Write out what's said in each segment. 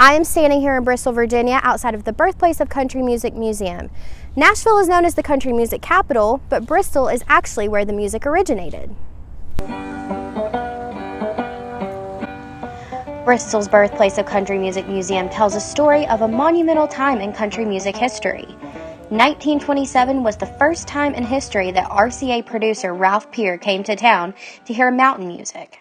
I am standing here in Bristol, Virginia, outside of the birthplace of country music museum. Nashville is known as the country music capital, but Bristol is actually where the music originated. Bristol's birthplace of country music museum tells a story of a monumental time in country music history. 1927 was the first time in history that RCA producer Ralph Peer came to town to hear mountain music.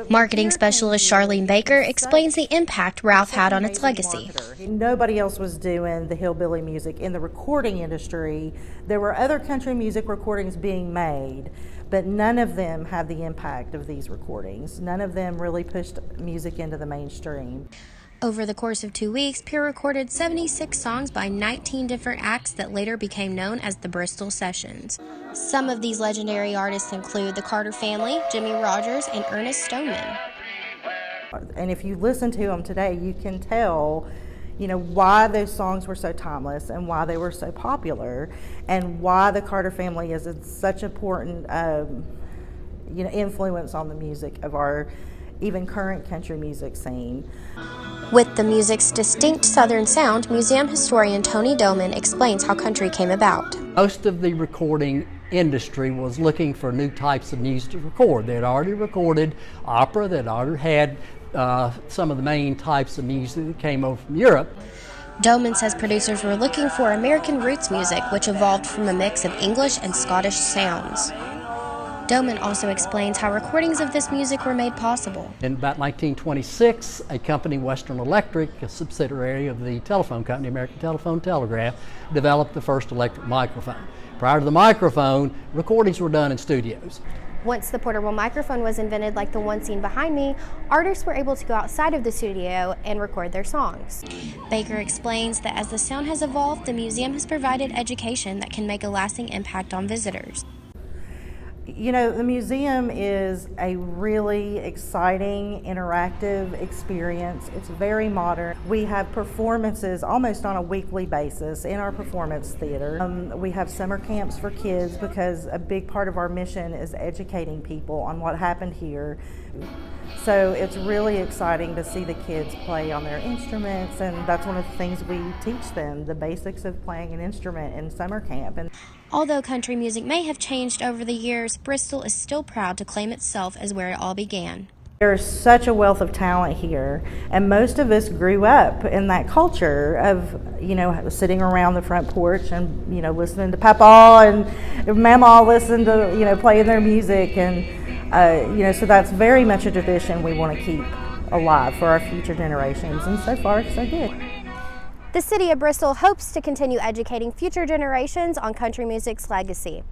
Marketing specialist Charlene Baker explains the impact Ralph had on its legacy. Nobody else was doing the hillbilly music in the recording industry. There were other country music recordings being made, but none of them had the impact of these recordings. None of them really pushed music into the mainstream. Over the course of 2 weeks, Peer recorded 76 songs by 19 different acts that later became known as the Bristol Sessions. Some of these legendary artists include the Carter Family, Jimmie Rodgers, and Ernest Stoneman. And if you listen to them today, you can tell, why those songs were so timeless and why they were so popular and why the Carter Family is such an important, influence on the music of our even current country music scene. With the music's distinct Southern sound, museum historian Tony Doman explains how country came about. Most of the recording industry was looking for new types of music to record. They had already recorded opera, they'd already had some of the main types of music that came over from Europe. Doman says producers were looking for American roots music, which evolved from a mix of English and Scottish sounds. Doman also explains how recordings of this music were made possible. In about 1926, a company, Western Electric, a subsidiary of the telephone company, American Telephone Telegraph, developed the first electric microphone. Prior to the microphone, recordings were done in studios. Once the portable microphone was invented, like the one seen behind me, artists were able to go outside of the studio and record their songs. Baker explains that as the sound has evolved, the museum has provided education that can make a lasting impact on visitors. The museum is a really exciting, interactive experience. It's very modern. We have performances almost on a weekly basis in our performance theater. We have summer camps for kids because a big part of our mission is educating people on what happened here. So it's really exciting to see the kids play on their instruments, and that's one of the things we teach them, the basics of playing an instrument in summer camp. And although country music may have changed over the years, Bristol is still proud to claim itself as where it all began. There's such a wealth of talent here, and most of us grew up in that culture of, sitting around the front porch and, listening to Papa and Mama listen to, playing their music. And, so that's very much a tradition we want to keep alive for our future generations, and so far, so good. The city of Bristol hopes to continue educating future generations on country music's legacy.